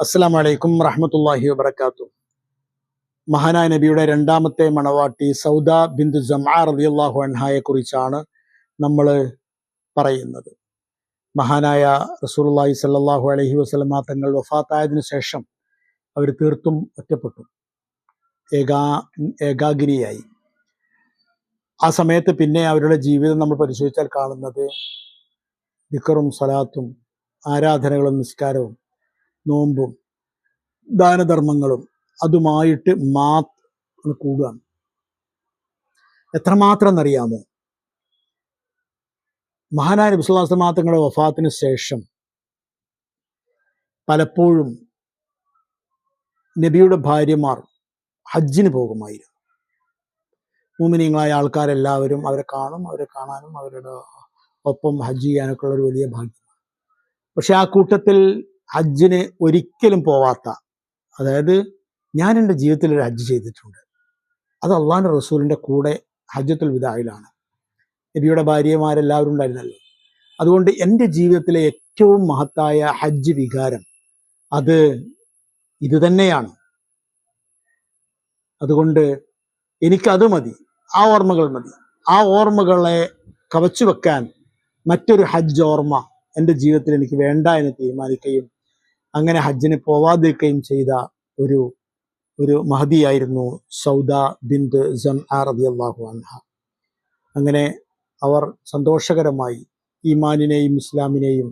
അസ്സലാമു അലൈക്കും റഹ്മത്തുള്ളാഹി വബറകാതുഹു. മഹാനായ നബിയുടെ രണ്ടാമത്തെ മണവാട്ടി സൗദ ബിന്തു ജംആ റളിയല്ലാഹു അൻഹയെ കുറിച്ചാണ് നമ്മൾ പറയുന്നത്. മഹാനായ റസൂലുള്ളാഹി സ്വല്ലല്ലാഹു അലൈഹി വസല്ലമ തങ്ങൾ വഫാത്തായതിനു ശേഷം അവർ തീർത്തും ഒറ്റപ്പെട്ടു, ഏകാഗിരിയായി. ആ സമയത്ത് പിന്നെ അവരുടെ ജീവിതം നമ്മൾ പരിശോധിച്ചാൽ കാണുന്നത് ദിക്റും സ്വലാത്തും ആരാധനകളും നിസ്കാരവും നോമ്പും ദാനധർമ്മങ്ങളും അതുമായിട്ട് കൂടുകയാണ്. എത്രമാത്രം എന്നറിയാമോ? മഹാനായ നബി സല്ലല്ലാഹു അലൈഹി വസല്ലം തങ്ങളുടെ വഫാത്തിന് ശേഷം പലപ്പോഴും നബിയുടെ ഭാര്യമാർ ഹജ്ജിന് പോകുമായിരുന്നു. മുഅ്മിനീങ്ങളായ ആൾക്കാരെല്ലാവരും അവരെ കാണും, അവരെ കാണാനും അവരുടെ ഒപ്പം ഹജ്ജ് ചെയ്യാനൊക്കെ ഉള്ള ഒരു വലിയ ഭാഗ്യമാണ്. പക്ഷെ ആ കൂട്ടത്തിൽ ഹജ്ജിന് ഒരിക്കലും പോവാത്ത, അതായത് ഞാൻ എൻ്റെ ജീവിതത്തിൽ ഒരു ഹജ്ജ് ചെയ്തിട്ടുണ്ട്, അത് അള്ളാഹുവിൻ്റെ റസൂലിൻ്റെ കൂടെ ഹജ്ജത്തുൽ വിദായിലാണ്. നബിയുടെ ഭാര്യമാരെല്ലാവരും ഉണ്ടായിരുന്നല്ലോ. അതുകൊണ്ട് എൻ്റെ ജീവിതത്തിലെ ഏറ്റവും മഹത്തായ ഹജ്ജ് വികാരം അത് ഇത് തന്നെയാണ്. അതുകൊണ്ട് എനിക്കത് മതി, ആ ഓർമ്മകൾ മതി. ആ ഓർമ്മകളെ കവച്ചു വെക്കാൻ മറ്റൊരു ഹജ്ജ് ഓർമ്മ എൻ്റെ ജീവിതത്തിൽ എനിക്ക് വേണ്ട എന്ന് തീരുമാനിക്കുകയും അങ്ങനെ ഹജ്ജിന് പോവാതിരിക്കുകയും ചെയ്ത ഒരു മഹദിയായിരുന്നു സൗദ ബിന്ത് ജംആ റളിയല്ലാഹു അൻഹ. അങ്ങനെ അവർ സന്തോഷകരമായി ഈമാനിനെയും ഇസ്ലാമിനെയും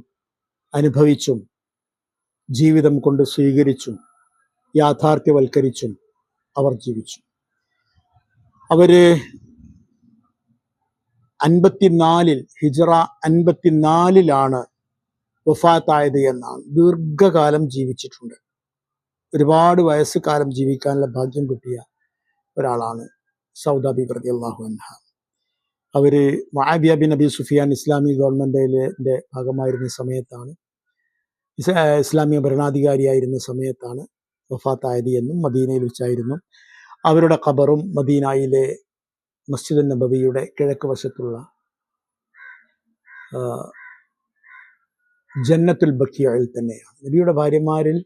അനുഭവിച്ചും ജീവിതം കൊണ്ട് സ്വീകരിച്ചും യാഥാർത്ഥ്യവൽക്കരിച്ചും അവർ ജീവിച്ചു. അവര് 54 ഹിജ്റ 54 വഫാത്തായത് എന്നാണ്. ദീർഘകാലം ജീവിച്ചിട്ടുണ്ട്. ഒരുപാട് വയസ്സുകാലം ജീവിക്കാനുള്ള ഭാഗ്യം കിട്ടിയ ഒരാളാണ് സൗദ ബിബി റളിയല്ലാഹു അൻഹ. അവര് മുആവിയ ബിൻ അബി സുഫിയാൻ ഇസ്ലാമിക ഗവൺമെന്റിന്റെ ഭാഗമായിരുന്ന സമയത്താണ്, ഇസ്ലാമിക ഭരണാധികാരിയായിരുന്ന സമയത്താണ് വഫാത്തായത് എന്നും മദീനയിൽ വെച്ചായിരുന്നു. അവരുടെ ഖബറും മദീനയിലെ മസ്ജിദ് നബവിയുടെ കിഴക്ക് വശത്തുള്ള ജന്നത്തുൽ ബഖീഅയിൽ തന്നെയാണ്. നബിയുടെ ഭാര്യമാരിൽ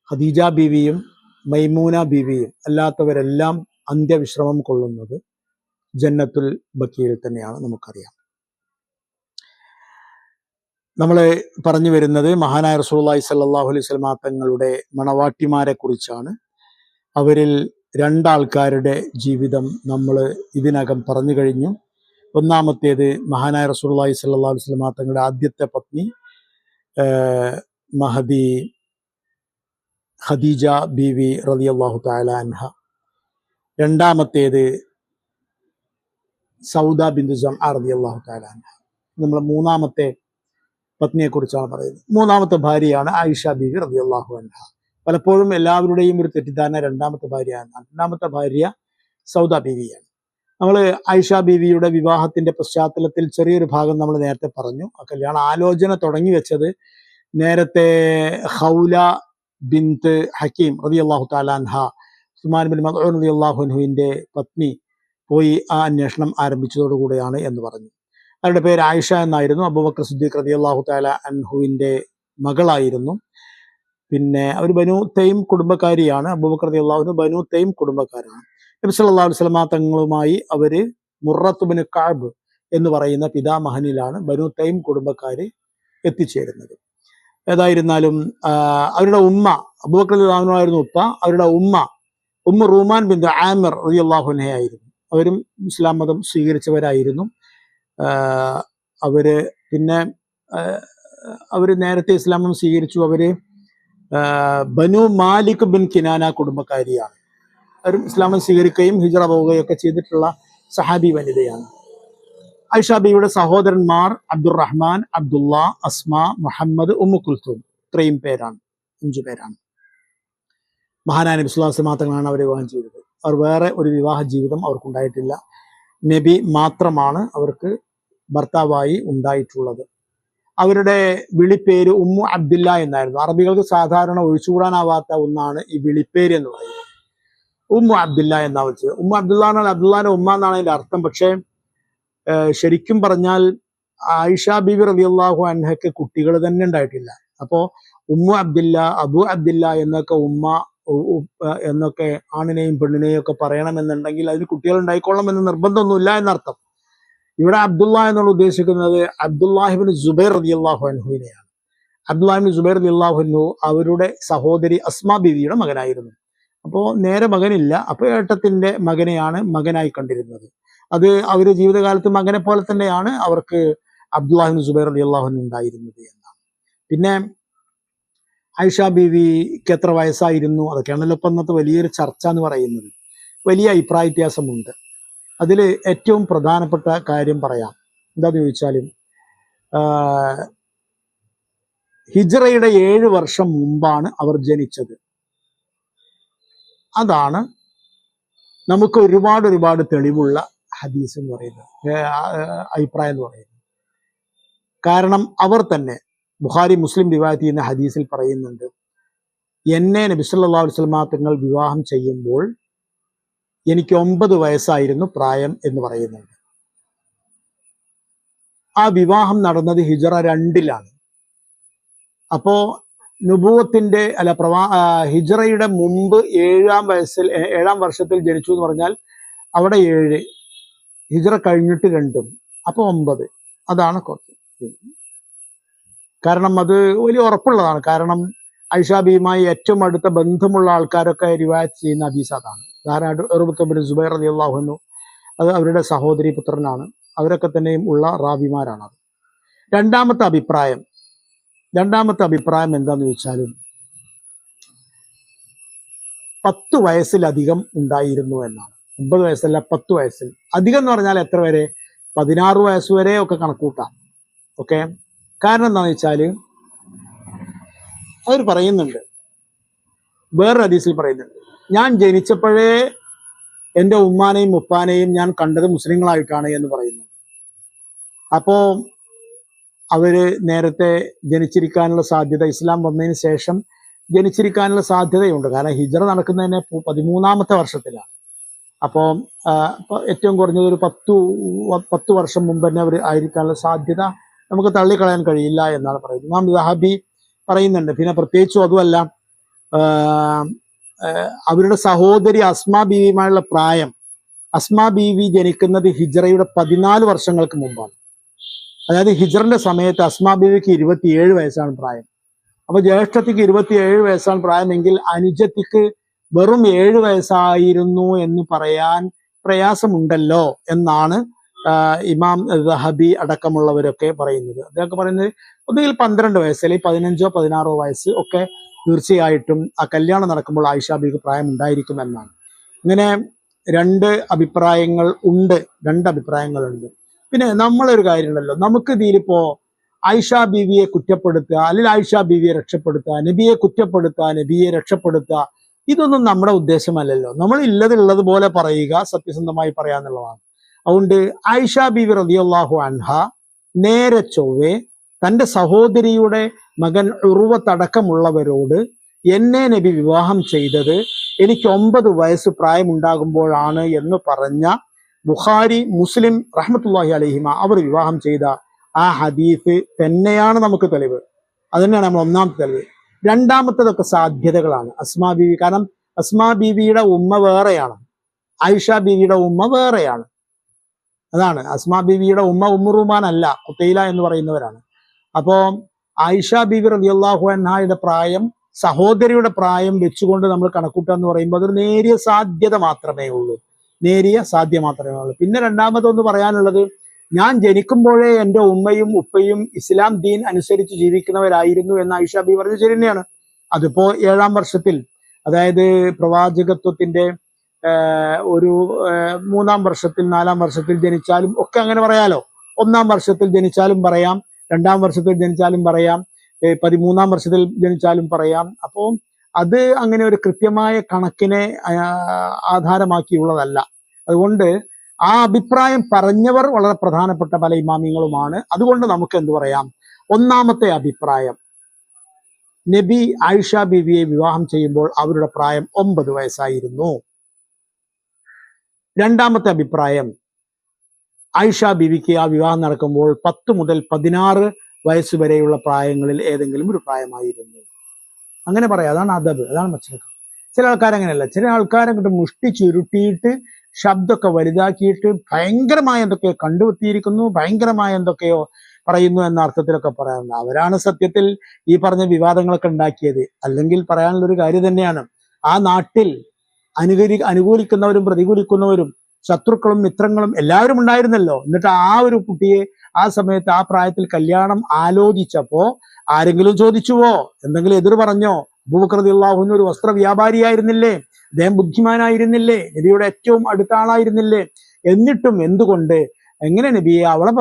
ഖദീജ ബീവിയും മൈമൂന ബീവിയും അല്ലാത്തവരെല്ലാം അന്ത്യവിശ്രമം കൊള്ളുന്നത് ജന്നത്തുൽ ബഖീഅയിൽ തന്നെയാണ്. നമുക്കറിയാം. നമ്മൾ പറഞ്ഞു വരുന്നത് മഹാനായ റസൂലുള്ളാഹി സ്വല്ലല്ലാഹു അലൈഹി വസല്ലം തങ്ങളുടെ മണവാട്ടിമാരെ കുറിച്ചാണ്. അവരിൽ രണ്ടാൾക്കാരുടെ ജീവിതം നമ്മൾ ഇതിനകം പറഞ്ഞു കഴിഞ്ഞു. ഒന്നാമത്തേത് മഹാനായ റസൂലുള്ളാഹി സ്വല്ലല്ലാഹു അലൈഹി വസല്ലം തങ്ങളുടെ ആദ്യത്തെ പത്നി മഹദി ഖദീജ ബീവി റളിയല്ലാഹു തആല അൻഹ. രണ്ടാമത്തേത് സൗദ ബിന്തു ജംആ റളിയല്ലാഹു തആല അൻഹ. നമ്മൾ മൂന്നാമത്തെ പത്നിയെ കുറിച്ചാണ് പറയുന്നത്. മൂന്നാമത്തെ ഭാര്യയാണ് ആയിഷ ബീവി റളിയല്ലാഹു അൻഹ. പലപ്പോഴും എല്ലാവരുടെയും ഒരു തെറ്റിദ്ധാരണ രണ്ടാമത്തെ ഭാര്യയാണ്. രണ്ടാമത്തെ ഭാര്യ സൗദ ബീവിയാണ്. നമ്മൾ ആയിഷ ബീവിയുടെ വിവാഹത്തിന്റെ പശ്ചാത്തലത്തിൽ ചെറിയൊരു ഭാഗം നമ്മൾ നേരത്തെ പറഞ്ഞു. ആ കല്യാണ ആലോചന തുടങ്ങി വെച്ചത് നേരത്തെ ഖൗല ബിന്ത് ഹക്കീം റളിയല്ലാഹു തആല അൻഹ, ഉസ്മാൻ ബിൻ മദ്ഊൻ റളിയല്ലാഹു അൻഹുവിന്റെ പത്നി പോയി ആ അന്വേഷണം ആരംഭിച്ചതോടുകൂടിയാണ് എന്ന് പറഞ്ഞു. അവരുടെ പേര് ആയിഷ എന്നായിരുന്നു. അബൂബക്കർ സിദ്ദീഖ് റളിയല്ലാഹു തആല അൻഹുവിന്റെ മകളായിരുന്നു. പിന്നെ അവർ ബനു തൈം കുടുംബക്കാരിയാണ്. അബൂബക്കർ റളിയല്ലാഹു അൻഹു ബനു തൈം കുടുംബക്കാരാണ്. നബി സല്ലല്ലാഹു അലൈഹി വസല്ലം തങ്ങളുമായി അവര് മുറത്ത് ബിൻ കഅബ് എന്ന് പറയുന്ന പിതാമഹനിലാണ് ബനു തൈം കുടുംബക്കാര് എത്തിച്ചേരുന്നത്. ഏതായിരുന്നാലും അവരുടെ ഉമ്മ അബൂബക്കർ റളിയല്ലാഹു അൻഹു ആയിരുന്നു ഉപ്പ. അവരുടെ ഉമ്മ റൂമാൻ ബിൻ ആമിർ റളിയല്ലാഹു അൻഹയായിരുന്നു. അവരും ഇസ്ലാം മതം സ്വീകരിച്ചവരായിരുന്നു. അവര് പിന്നെ അവര് നേരത്തെ ഇസ്ലാം മതം സ്വീകരിച്ചു. അവര് ബനു മാലിക് ബിൻ കിനാന കുടുംബക്കാരിയാണ്. അവരും ഇസ്ലാം സ്വീകരിക്കുകയും ഹിജ്റ പോവുകയൊക്കെ ചെയ്തിട്ടുള്ള സഹാബി വനിതയാണ്. ആയിഷ ബീവിയുടെ സഹോദരന്മാർ അബ്ദുറഹ്മാൻ, അബ്ദുള്ള, അസ്മ, മുഹമ്മദ്, ഉമ്മു കുൽത്തൂം. ഇത്രയും പേരാണ്, 5 പേരാണ്. മഹാനായ നബി സ്വല്ലല്ലാഹു അലൈഹി വസല്ലം തങ്ങളാണ് അവരെ വിവാഹം ചെയ്തത്. അവർ വേറെ ഒരു വിവാഹ ജീവിതം അവർക്കുണ്ടായിട്ടില്ല. നബി മാത്രമാണ് അവർക്ക് ഭർത്താവായി ഉണ്ടായിട്ടുള്ളത്. അവരുടെ വിളിപ്പേര് ഉമ്മു അബ്ദില്ല എന്നായിരുന്നു. അറബികൾക്ക് സാധാരണ ഒഴിച്ചുകൂടാനാവാത്ത ഒന്നാണ് ഈ വിളിപ്പേര് എന്ന് പറയുന്നത്. ഉമ്മു അബ്ദില്ല എന്നാ വെച്ചത്. ഉമ്മു അബ്ദുല്ല എന്നാൽ അബ്ദുല്ലാന്റെ ഉമ്മ എന്നാണ് അതിന്റെ അർത്ഥം. പക്ഷേ ശരിക്കും പറഞ്ഞാൽ ആയിഷ ബീവി റളിയല്ലാഹു അൻഹയ്ക്ക് കുട്ടികൾ തന്നെ ഉണ്ടായിട്ടില്ല. അപ്പോ ഉമ്മു അബ്ദില്ല, അബു അബ്ദില്ല എന്നൊക്കെ ഉമ്മ എന്നൊക്കെ ആണിനെയും പെണ്ണിനെയും ഒക്കെ പറയണമെന്നുണ്ടെങ്കിൽ അതിന് കുട്ടികൾ ഉണ്ടായിക്കൊള്ളണം എന്ന് നിർബന്ധമൊന്നുമില്ല എന്നർത്ഥം. ഇവിടെ അബ്ദുള്ള എന്നുള്ള ഉദ്ദേശിക്കുന്നത് അബ്ദുല്ലാഹിബിൻ സുബൈർ റളിയല്ലാഹു അൻഹുവിനെയാണ്. അബ്ദുല്ലാഹിബിൻ സുബൈർ റളിയല്ലാഹു അൻഹു അവരുടെ സഹോദരി അസ്മാ ബീവിയുടെ മകനായിരുന്നു. അപ്പോൾ നേരെ മകനില്ല, അപ്പോൾ ഏട്ടത്തിന്റെ മകനെയാണ് മകനായി കണ്ടിരുന്നത്. അത് അവർ ജീവിതകാലത്ത് മകനെ പോലെ തന്നെയാണ് അവർക്ക് അബ്ദുല്ലാഹിബിൻ സുബൈർ റളിയല്ലാഹു അൻഹു ഉണ്ടായിരുന്നത് എന്നാണ്. പിന്നെ ആയിഷ ബീവിക്ക് എത്ര വയസ്സായിരുന്നു, അതൊക്കെയാണല്ലോ ഇപ്പം ഇന്നത്തെ വലിയൊരു ചർച്ച എന്ന് പറയുന്നത്. വലിയ അഭിപ്രായ വ്യത്യാസമുണ്ട്. അതിൽ ഏറ്റവും പ്രധാനപ്പെട്ട കാര്യം പറയാം. എന്താന്ന് ചോദിച്ചാലും ഹിജ്റയുടെ 7 വർഷം മുമ്പാണ് അവർ ജനിച്ചത്. അതാണ് നമുക്ക് ഒരുപാട് തെളിവുള്ള ഹദീസ് എന്ന് പറയുന്നത്, അഭിപ്രായം എന്ന് പറയുന്നത്. കാരണം അവർ തന്നെ ബുഖാരി മുസ്ലിം റിവായത്ത് ചെയ്യുന്ന ഹദീസിൽ പറയുന്നുണ്ട്, എന്നെ നബി സല്ലല്ലാഹു അലൈഹി വസല്ലം തങ്ങൾ വിവാഹം ചെയ്യുമ്പോൾ എനിക്ക് 9 വയസ്സായിരുന്നു പ്രായം എന്ന് പറയുന്നുണ്ട്. ആ വിവാഹം നടന്നത് ഹിജ്റ 2-ലാണ്. അപ്പോ നുബുവത്തിന്റെ ഹിജ്റയുടെ മുമ്പ് 7-ാം വർഷത്തിൽ ജനിച്ചു എന്ന് പറഞ്ഞാൽ അവിടെ 7, ഹിജ്റ കഴിഞ്ഞിട്ട് 2, അപ്പൊ 9. അതാണ് കുറച്ച്. കാരണം അത് വലിയ ഉറപ്പുള്ളതാണ്. കാരണം ആയിഷ ബീവിയുമായി ഏറ്റവും അടുത്ത ബന്ധമുള്ള ആൾക്കാരൊക്കെ റിവായത്ത് ചെയ്യുന്ന ഹദീസ് അതാണ്. ധാരാളം ഉർവത്ത് ബിൻ സുബൈർ റളിയല്ലാഹു അൻഹു, അത് അവരുടെ സഹോദരി പുത്രനാണ്. അവരൊക്കെ തന്നെയും ഉള്ള റാവിമാരാണ്. അത് രണ്ടാമത്തെ അഭിപ്രായം എന്താന്ന് ചോദിച്ചാലും 10 വയസ്സിലധികം ഉണ്ടായിരുന്നു എന്നാണ്. 9 വയസ്സല്ല, 10 വയസ്സിൽ അധികം എന്ന് പറഞ്ഞാൽ എത്ര വരെ? 16 വയസ്സ് വരെ ഒക്കെ കണക്കൂട്ടാം. ഓക്കെ, കാരണം എന്താണെന്ന് വെച്ചാൽ അവർ പറയുന്നുണ്ട്, വേറൊരു ഹദീസിൽ പറയുന്നുണ്ട്, ഞാൻ ജനിച്ചപ്പോഴേ എൻ്റെ ഉമ്മാനെയും ഉപ്പാനെയും ഞാൻ കണ്ടത് മുസ്ലിങ്ങളായിട്ടാണ് എന്ന് പറയുന്നു. അപ്പോ അവര് നേരത്തെ ജനിച്ചിരിക്കാനുള്ള സാധ്യത, ഇസ്ലാം വന്നതിന് ശേഷം ജനിച്ചിരിക്കാനുള്ള സാധ്യതയുണ്ട്. കാരണം ഹിജ്റ നടക്കുന്നതിനെ 13-ാമത്തെ വർഷത്തിലാണ്. അപ്പോൾ ഏറ്റവും കുറഞ്ഞത് ഒരു 10 വർഷം മുമ്പ് തന്നെ അവർ ആയിരിക്കാനുള്ള സാധ്യത നമുക്ക് തള്ളിക്കളയാൻ കഴിയില്ല എന്നാണ് പറയുന്നത്. ഇമാം ദഹബി പറയുന്നുണ്ട്. പിന്നെ പ്രത്യേകിച്ചും അതുമല്ല, അവരുടെ സഹോദരി അസ്മാ ബീവിയുമായുള്ള പ്രായം, അസ്മാ ബീവി ജനിക്കുന്നത് ഹിജ്റയുടെ 14 വർഷങ്ങൾക്ക് മുമ്പാണ്. അതായത് ഹിജ്റിന്റെ സമയത്ത് അസ്മാ ബീവിക്ക് 27 വയസ്സാണ് പ്രായം. അപ്പൊ ജ്യേഷ്ഠത്തിക്ക് 27 വയസ്സാണ് പ്രായമെങ്കിൽ അനുജത്തിക്ക് വെറും 7 വയസ്സായിരുന്നു എന്ന് പറയാൻ പ്രയാസമുണ്ടല്ലോ എന്നാണ് ഇമാം ദഹബി അടക്കമുള്ളവരൊക്കെ പറയുന്നത്. അദ്ദേഹമൊക്കെ പറയുന്നത് ഒന്നുകിൽ 12 വയസ്സ് അല്ലെങ്കിൽ 15 16 വയസ്സ് ഒക്കെ തീർച്ചയായിട്ടും ആ കല്യാണം നടക്കുമ്പോൾ ആയിഷ ബീവിക്ക് പ്രായം ഉണ്ടായിരിക്കും എന്നാണ്. ഇങ്ങനെ 2 അഭിപ്രായങ്ങളുണ്ട്. പിന്നെ നമ്മളൊരു കാര്യമുണ്ടല്ലോ, നമുക്ക് ഇതിലിപ്പോ ആയിഷ ബീവിയെ കുറ്റപ്പെടുത്തുക, അല്ലെങ്കിൽ ആയിഷ ബീവിയെ രക്ഷപ്പെടുത്തുക, നബിയെ കുറ്റപ്പെടുത്തുക, നബിയെ രക്ഷപ്പെടുത്തുക, ഇതൊന്നും നമ്മുടെ ഉദ്ദേശമല്ലല്ലോ. നമ്മൾ ഉള്ളത് പോലെ പറയുക, സത്യസന്ധമായി പറയാന്നുള്ളതാണ്. അതുകൊണ്ട് ആയിഷ ബീവി റളിയല്ലാഹു അൻഹ നേരെ ചൊവ്വേ തൻ്റെ സഹോദരിയുടെ മകൻ ഉർവത്തടക്കമുള്ളവരോട് എന്നെ നബി വിവാഹം ചെയ്തത് എനിക്ക് 9 വയസ്സ് പ്രായമുണ്ടാകുമ്പോഴാണ് എന്ന് പറഞ്ഞ ബുഖാരി മുസ്ലിം റഹ്മത്തുള്ളാഹി അലൈഹിമ അവർ വിവാഹം ചെയ്ത ആ ഹദീസ് തന്നെയാണ് നമുക്ക് തെളിവ്. അത് തന്നെയാണ് നമ്മൾ ഒന്നാമത്തെ തെളിവ്. രണ്ടാമത്തതൊക്കെ സാധ്യതകളാണ്. അസ്മാ ബീവി, കാരണം അസ്മാ ബീവിയുടെ ഉമ്മ വേറെയാണ്, ആയിഷ ബീവിയുടെ ഉമ്മ വേറെയാണ്. അതാണ്, അസ്മാ ബീവിയുടെ ഉമ്മ ഉമ്മുറുമാൻ അല്ല, ഖുതൈല എന്ന് പറയുന്നവരാണ്. അപ്പോൾ ആയിഷ ബീവി റളിയല്ലാഹു അൻഹയുടെ പ്രായം സഹോദരിയുടെ പ്രായം വെച്ചുകൊണ്ട് നമ്മൾ കണക്കൂട്ടുക എന്ന് പറയുമ്പോൾ അതൊരു നേരിയ സാധ്യത മാത്രമേ ഉള്ളൂ. പിന്നെ രണ്ടാമതൊന്ന് പറയാനുള്ളത്, ഞാൻ ജനിക്കുമ്പോഴേ എൻ്റെ ഉമ്മയും ഉപ്പയും ഇസ്ലാം ദീൻ അനുസരിച്ച് ജീവിക്കുന്നവരായിരുന്നു എന്ന് ആയിഷ ബീവി പറഞ്ഞത് ശരി തന്നെയാണ്. അതിപ്പോ 7-ാം വർഷത്തിൽ, അതായത് പ്രവാചകത്വത്തിന്റെ ഒരു 3-ാം വർഷത്തിൽ 4-ാം വർഷത്തിൽ ജനിച്ചാലും ഒക്കെ അങ്ങനെ പറയാലോ. 1-ാം വർഷത്തിൽ ജനിച്ചാലും പറയാം, 2-ാം വർഷത്തിൽ ജനിച്ചാലും പറയാം, 13-ാം വർഷത്തിൽ ജനിച്ചാലും പറയാം. അപ്പോൾ അത് അങ്ങനെ ഒരു കൃത്യമായ കണക്കിനെ ആധാരമാക്കിയുള്ളതല്ല. അതുകൊണ്ട് ആ അഭിപ്രായം പറഞ്ഞവർ വളരെ പ്രധാനപ്പെട്ട പല ഇമാമിങ്ങളുമാണ്. അതുകൊണ്ട് നമുക്ക് എന്ത് പറയാം, ഒന്നാമത്തെ അഭിപ്രായം, നബി ആയിഷ ബീവിയെ വിവാഹം ചെയ്യുമ്പോൾ അവരുടെ പ്രായം 9 വയസ്സായിരുന്നു. രണ്ടാമത്തെ അഭിപ്രായം, ആയിഷ ബീവിക്ക് ആ വിവാഹം നടക്കുമ്പോൾ 10 മുതൽ 16 വയസ്സ് വരെയുള്ള പ്രായങ്ങളിൽ ഏതെങ്കിലും ഒരു പ്രായമായിരുന്നു. അങ്ങനെ പറയാം. അതാണ് അദബ്, അതാണ് മച്ചലക്കം. ചില ആൾക്കാരങ്ങനെയല്ല. ചില ആൾക്കാരങ്ങോട്ട് മുഷ്ടി ചുരുട്ടിയിട്ട് ശബ്ദമൊക്കെ വലുതാക്കിയിട്ട് ഭയങ്കരമായ എന്തൊക്കെയോ കണ്ടുപറ്റിയിരിക്കുന്നു, ഭയങ്കരമായ എന്തൊക്കെയോ പറയുന്നു എന്ന അർത്ഥത്തിലൊക്കെ പറയാറുണ്ട്. അവരാണ് സത്യത്തിൽ ഈ പറഞ്ഞ വിവാദങ്ങളൊക്കെ ഉണ്ടാക്കിയത്. അല്ലെങ്കിൽ പറയാനുള്ളൊരു കാര്യം തന്നെയാണ്, ആ നാട്ടിൽ അനുകൂലിക്കുന്നവരും പ്രതികൂലിക്കുന്നവരും ശത്രുക്കളും മിത്രങ്ങളും എല്ലാവരും ഉണ്ടായിരുന്നല്ലോ. എന്നിട്ട് ആ ഒരു കുട്ടിയെ ആ സമയത്ത് ആ പ്രായത്തിൽ കല്യാണം ആലോചിച്ചപ്പോ ആരെങ്കിലും ചോദിച്ചുവോ? എന്തെങ്കിലും എതിർ പറഞ്ഞോ? അബൂബക്കർ റളിയല്ലാഹു അൻഹു ഒരു വസ്ത്ര വ്യാപാരിയായിരുന്നില്ലേ? അദ്ദേഹം ബുദ്ധിമാനായിരുന്നില്ലേ? നബിയുടെ ഏറ്റവും അടുത്ത ആളായിരുന്നില്ലേ? എന്നിട്ടും എന്തുകൊണ്ട് എങ്ങനെ നബിയെ അവളെ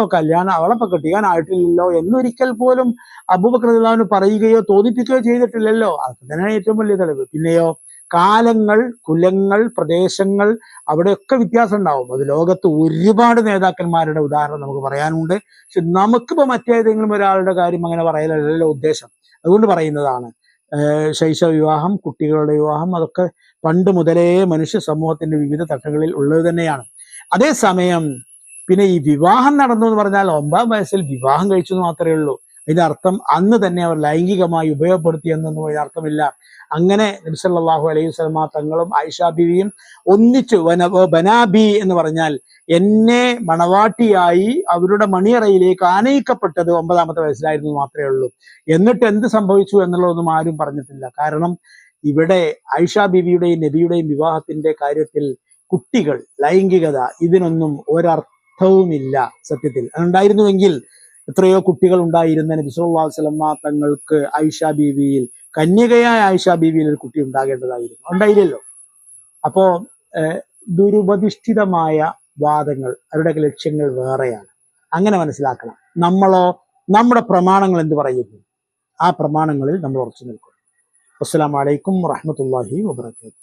കെട്ടിക്കാനായിട്ടില്ലല്ലോ എന്നൊരിക്കൽ പോലും അബൂബക്കർ റളിയല്ലാഹു അൻഹു പറയുകയോ തോന്നിപ്പിക്കുകയോ ചെയ്തിട്ടില്ലല്ലോ. അത് തന്നെയാണ് ഏറ്റവും വലിയ തെളിവ്. പിന്നെയോ കാലങ്ങൾ, കുലങ്ങൾ, പ്രദേശങ്ങൾ, അവിടെയൊക്കെ വ്യത്യാസം ഉണ്ടാവും. അത് ലോകത്ത് ഒരുപാട് നേതാക്കന്മാരുടെ ഉദാഹരണം നമുക്ക് പറയാനുണ്ട്. പക്ഷെ നമുക്കിപ്പോ മറ്റേതെങ്കിലും ഒരാളുടെ കാര്യം അങ്ങനെ പറയലല്ലോ ഉദ്ദേശം. അതുകൊണ്ട് പറയുന്നതാണ്. ശൈശവ വിവാഹം, കുട്ടികളുടെ വിവാഹം, അതൊക്കെ പണ്ട് മുതലേ മനുഷ്യ സമൂഹത്തിന്റെ വിവിധ തട്ടുകളിൽ ഉള്ളത് തന്നെയാണ്. അതേസമയം പിന്നെ ഈ വിവാഹം നടന്നു എന്ന് പറഞ്ഞാൽ 9 വയസ്സിൽ വിവാഹം കഴിച്ചു എന്ന് മാത്രമേ ഉള്ളൂ. അതിന്റെ അർത്ഥം അന്ന് തന്നെ അവർ ലൈംഗികമായി ഉപയോഗപ്പെടുത്തിയെന്നൊന്നും അതിന്റെ അർത്ഥമില്ല. അങ്ങനെ നബി സല്ലല്ലാഹു അലൈഹി വസല്ലമ തങ്ങളും ആയിഷ ബീവിയും ഒന്നിച്ചു ബനാബി എന്ന് പറഞ്ഞാൽ എന്നെ മണവാട്ടിയായി അവരുടെ മണിയറയിലേക്ക് ആനയിക്കപ്പെട്ടത് 9ാമത്തെ വയസ്സിലായിരുന്നു മാത്രമേ ഉള്ളൂ. എന്നിട്ട് എന്ത് സംഭവിച്ചു എന്നുള്ളതൊന്നും ആരും പറഞ്ഞിട്ടില്ല. കാരണം ഇവിടെ ആയിഷ ബീവിയുടെയും നബിയുടെയും വിവാഹത്തിന്റെ കാര്യത്തിൽ കുട്ടികൾ, ലൈംഗികത, ഇതിനൊന്നും ഒരർത്ഥവുമില്ല സത്യത്തിൽ. അതുണ്ടായിരുന്നുവെങ്കിൽ എത്രയോ കുട്ടികൾ ഉണ്ടായിരുന്ന നബി സല്ലല്ലാഹു അലൈഹി വസല്ലമ തങ്ങൾക്ക് ആയിഷ ബീവിയിൽ, കന്യകയായ ആയിഷ ബീവിയിൽ ഒരു കുട്ടി ഉണ്ടാകേണ്ടതായിരുന്നു. ഉണ്ടായില്ലല്ലോ. അപ്പോ ദുരുപദിഷ്ഠിതമായ വാദങ്ങൾ, അവരുടെ ലക്ഷ്യങ്ങൾ വേറെയാണ്. അങ്ങനെ മനസ്സിലാക്കണം. നമ്മളോ, നമ്മുടെ പ്രമാണങ്ങൾ എന്ത് പറയുന്നു, ആ പ്രമാണങ്ങളിൽ നമ്മൾ ഉറച്ചു നിൽക്കും. അസ്സലാമു അലൈക്കും വറഹ്മത്തുള്ളാഹി വബറകാതുഹു.